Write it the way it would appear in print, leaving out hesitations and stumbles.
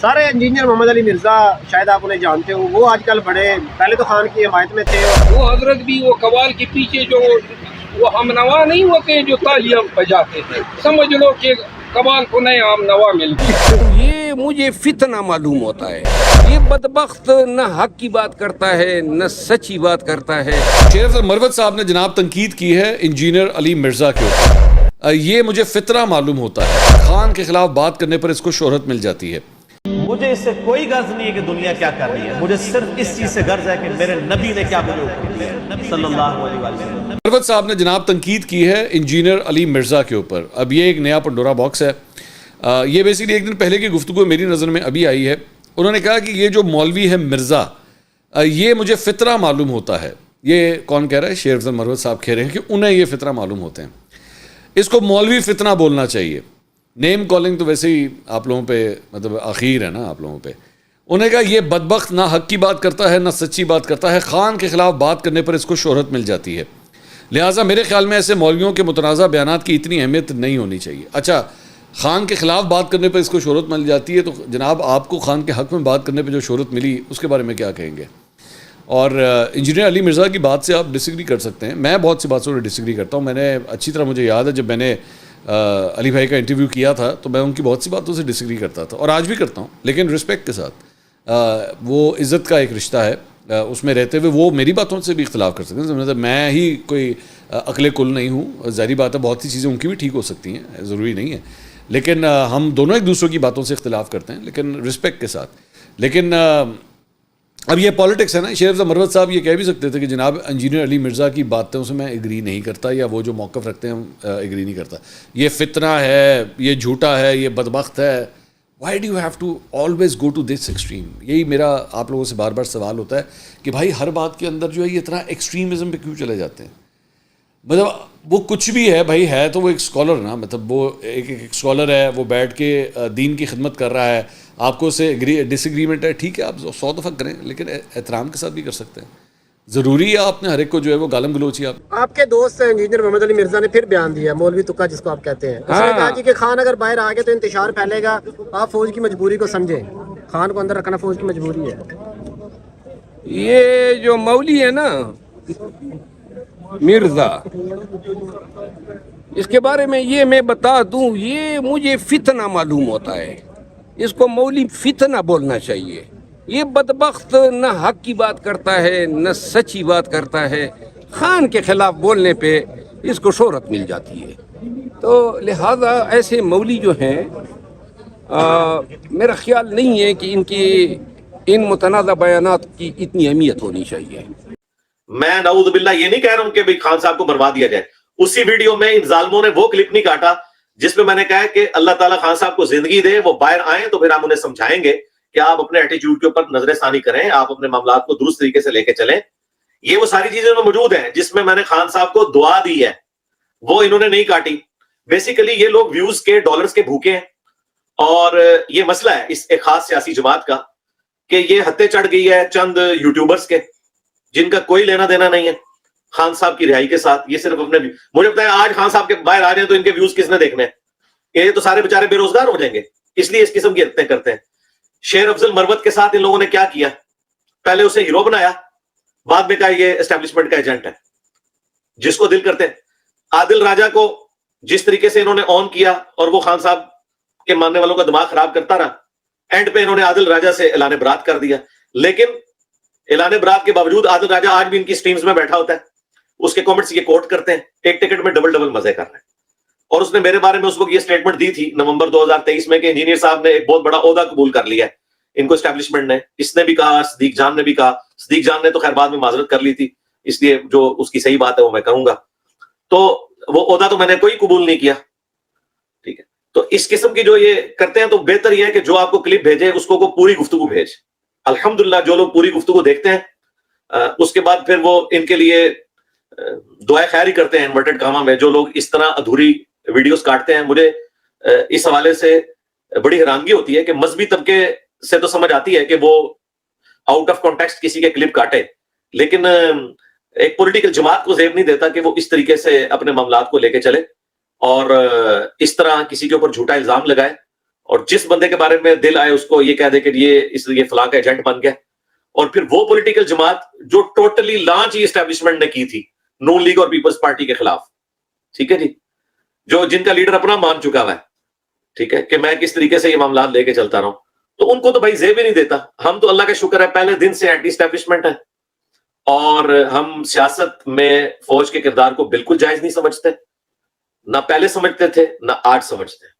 سارے انجینئر محمد علی مرزا شاید آپ انہیں جانتے ہو، وہ آج کل بڑے پہلے تو خان کی حمایت میں تھے. وہ حضرت بھی وہ قوال کے پیچھے جو وہ ہم نوا نہیں ہوتے جو تالیاں بجاتے تھے، سمجھ لو کہ قوال کو نئے ہم نوا مل گیا. یہ مجھے فتنہ معلوم ہوتا ہے. یہ بدبخت نہ حق کی بات کرتا ہے نہ سچی بات کرتا ہے. شیر افضل مروت صاحب نے جناب تنقید کی ہے انجینئر علی مرزا کے اوپر. یہ مجھے فطرہ معلوم ہوتا ہے، خان کے خلاف بات کرنے پر اس کو شہرت مل جاتی ہے. مجھے اس سے کوئی غرض نہیں ہے کہ دنیا کیا کر رہی ہے، مجھے صرف اس چیز سے غرض ہے کہ میرے نبی نے کیا مجھے حکم دیا صلی اللہ علیہ وسلم. مروت صاحب نے جناب تنقید کی ہے انجینئر علی مرزا کے اوپر. اب یہ ایک نیا پنڈورا باکس ہے. یہ بیسیکلی ایک دن پہلے کی گفتگو میری نظر میں ابھی آئی ہے. انہوں نے کہا کہ یہ جو مولوی ہے مرزا، یہ مجھے فطرہ معلوم ہوتا ہے. یہ کون کہہ رہا ہے؟ شیر افضل مروت صاحب کہہ رہے ہیں کہ انہیں یہ فطرہ معلوم ہوتے ہیں. اس کو مولوی فتنہ بولنا چاہیے. نیم کالنگ تو ویسے ہی آپ لوگوں پہ مطلب اخیر ہے نا آپ لوگوں پہ. انہوں نے کہا یہ بدبخت نہ حق کی بات کرتا ہے نہ سچی بات کرتا ہے، خان کے خلاف بات کرنے پر اس کو شہرت مل جاتی ہے. لہٰذا میرے خیال میں ایسے مولویوں کے متنازع بیانات کی اتنی اہمیت نہیں ہونی چاہیے. اچھا، خان کے خلاف بات کرنے پر اس کو شہرت مل جاتی ہے، تو جناب آپ کو خان کے حق میں بات کرنے پہ جو شہرت ملی اس کے بارے میں کیا کہیں گے؟ اور انجینئر علی مرزا کی بات سے آپ ڈس ایگری کر سکتے ہیں. میں بہت سی باتوں سے ڈس ایگری کرتا ہوں. میں نے اچھی طرح مجھے یاد ہے جب میں نے علی بھائی کا انٹرویو کیا تھا تو میں ان کی بہت سی باتوں سے ڈس ایگری کرتا تھا، اور آج بھی کرتا ہوں، لیکن رسپیکٹ کے ساتھ. وہ عزت کا ایک رشتہ ہے، اس میں رہتے ہوئے وہ میری باتوں سے بھی اختلاف کر سکتے ہیں. میں ہی کوئی عقل کل نہیں ہوں. ظاہری بات ہے بہت سی چیزیں ان کی بھی ٹھیک ہو سکتی ہیں، ضروری نہیں ہے، لیکن ہم دونوں ایک دوسرے کی باتوں سے اختلاف کرتے ہیں لیکن رسپیکٹ کے ساتھ. لیکن اب یہ پالیٹکس ہے نا. شیر افضل مروت صاحب یہ کہہ بھی سکتے تھے کہ جناب انجینئر علی مرزا کی باتوں سے میں ایگری نہیں کرتا، یا وہ جو موقف رکھتے ہیں ایگری نہیں کرتا. یہ فتنہ ہے، یہ جھوٹا ہے، یہ بدبخت ہے. Why do you have to always go to this extreme? یہی میرا آپ لوگوں سے بار بار سوال ہوتا ہے کہ بھائی ہر بات کے اندر جو ہے یہ اتنا ایکسٹریمزم پہ کیوں چلے جاتے ہیں؟ مطلب وہ کچھ بھی ہے بھائی، ہے تو وہ ایک اسکالر نا. مطلب وہ ایک اسکالر ہے، وہ بیٹھ کے دین کی خدمت کر رہا ہے. آپ کو اسے ڈس ایگریمنٹ ہے، ٹھیک ہے، آپ 100 دفعہ کریں، لیکن احترام کے ساتھ بھی کر سکتے ہیں. ضروری ہے آپ نے ہر ایک کو جو ہے وہ گالم گلوچی آپ کے دوست انجینئر محمد علی مرزا نے پھر بیان دیا، مولوی تکا جس کو آپ کہتے ہیں. اس نے کہا کہ خان اگر باہر آ گئے تو انتشار پھیلے گا، آپ فوج کی مجبوری کو سمجھیں. خان کو اندر رکھنا فوج کی مجبوری ہے. یہ جو مولوی ہے نا مرزا، اس کے بارے میں یہ میں بتا دوں، یہ مجھے فتنہ معلوم ہوتا ہے. اس کو مولوی فتنہ بولنا چاہیے. یہ بدبخت نہ حق کی بات کرتا ہے نہ سچی بات کرتا ہے. خان کے خلاف بولنے پہ اس کو شہرت مل جاتی ہے. تو لہذا ایسے مولوی جو ہیں میرا خیال نہیں ہے کہ ان متنازع بیانات کی اتنی اہمیت ہونی چاہیے. میں نعوذ باللہ یہ نہیں کہہ رہا ہوں کہ خان صاحب کو مروا دیا جائے. اسی ویڈیو میں ان ظالموں نے وہ کلپ نہیں کاٹا جس میں میں نے کہا کہ اللہ تعالیٰ خان صاحب کو زندگی دے، وہ باہر آئیں تو پھر ہم انہیں سمجھائیں گے کہ آپ اپنے ایٹیٹیوڈ کے اوپر نظر ثانی کریں، آپ اپنے معاملات کو درست طریقے سے لے کے چلیں. یہ وہ ساری چیزیں موجود ہیں جس میں نے خان صاحب کو دعا دی ہے، وہ انہوں نے نہیں کاٹی. بیسیکلی یہ لوگ ویوز کے، ڈالرز کے بھوکے ہیں، اور یہ مسئلہ ہے اس ایک خاص سیاسی جماعت کا کہ یہ ہتھے چڑھ گئی ہے چند یوٹیوبرز کے جن کا کوئی لینا دینا نہیں ہے خان صاحب کی رہائی کے ساتھ. یہ صرف اپنے مجھے پتا ہے آج خان صاحب کے باہر آ رہے ہیں تو ان کے ویوز کس نے دیکھنے ہیں؟ یہ تو سارے بیچارے بے روزگار ہو جائیں گے، اس لیے اس قسم کی حرکتیں کرتے ہیں. شیر افضل مروت کے ساتھ ان لوگوں نے کیا کیا؟ پہلے اسے ہیرو بنایا، بعد میں کہا یہ اسٹیبلشمنٹ کا ایجنٹ ہے جس کو دل کرتے ہیں. عادل راجہ کو جس طریقے سے انہوں نے آن کیا اور وہ خان صاحب کے ماننے والوں کا دماغ خراب کرتا رہا، اینڈ پہ انہوں نے عادل راجہ سے اعلان برات کر دیا. لیکن اعلان برات کے باوجود عادل راجہ آج بھی ان کی سٹریمز میں بیٹھا ہوتا ہے، اس کے کمنٹس یہ کوٹ کرتے ہیں، ایک ٹکٹ میں ڈبل مزے کر رہے ہیں. اور اس نے میرے بارے میں اس وقت یہ سٹیٹمنٹ دی تھی نومبر 2023 میں کہ انجینئر صاحب نے ایک بہت بڑا عہدہ قبول کر لیا ہے ان کو اسٹیبلشمنٹ نے. اس نے بھی کہا، صدیق جان نے بھی کہا. صدیق جان نے تو خیر بعد میں معذرت کر لی تھی، اس لیے جو اس کی صحیح بات ہے وہ میں کہوں گا. تو وہ عہدہ تو میں نے کوئی قبول نہیں کیا، ٹھیک ہے. تو اس قسم کی جو یہ کرتے ہیں تو بہتر یہ ہے کہ جو آپ کو کلپ بھیجے اس کو پوری گفتگو بھیج. الحمدللہ جو لوگ پوری گفتگو دیکھتے ہیں اس کے بعد پھر وہ ان کے لیے دعائے خیر ہی کرتے ہیں انورٹڈ کامہ میں. جو لوگ اس طرح ادھوری ویڈیوز کاٹتے ہیں، مجھے اس حوالے سے بڑی حیرانگی ہوتی ہے کہ مذہبی طبقے سے تو سمجھ آتی ہے کہ وہ آؤٹ آف کانٹیکسٹ کسی کے کلپ کاٹے، لیکن ایک پولیٹیکل جماعت کو زیب نہیں دیتا کہ وہ اس طریقے سے اپنے معاملات کو لے کے چلے اور اس طرح کسی کے اوپر جھوٹا الزام لگائے اور جس بندے کے بارے میں دل آئے اس کو یہ کہہ دے کہ یہ فلاں کا ایجنٹ بن گیا. اور پھر وہ پولیٹیکل جماعت جو ٹوٹلی لانچ ہی اسٹیبلشمنٹ نے کی تھی نون لیگ اور پیپلز پارٹی کے خلاف, ٹھیک ہے جی, جن کا لیڈر اپنا مان چکا ہوا ہے, ٹھیک ہے, کہ میں کس طریقے سے یہ معاملات لے کے چلتا رہا ہوں, تو ان کو تو بھائی زیب ہی نہیں دیتا. ہم تو اللہ کا شکر ہے پہلے دن سے اینٹی اسٹیبلشمنٹ ہے, اور ہم سیاست میں فوج کے کردار کو بالکل جائز نہیں سمجھتے, نہ پہلے سمجھتے تھے نہ آج سمجھتے ہیں.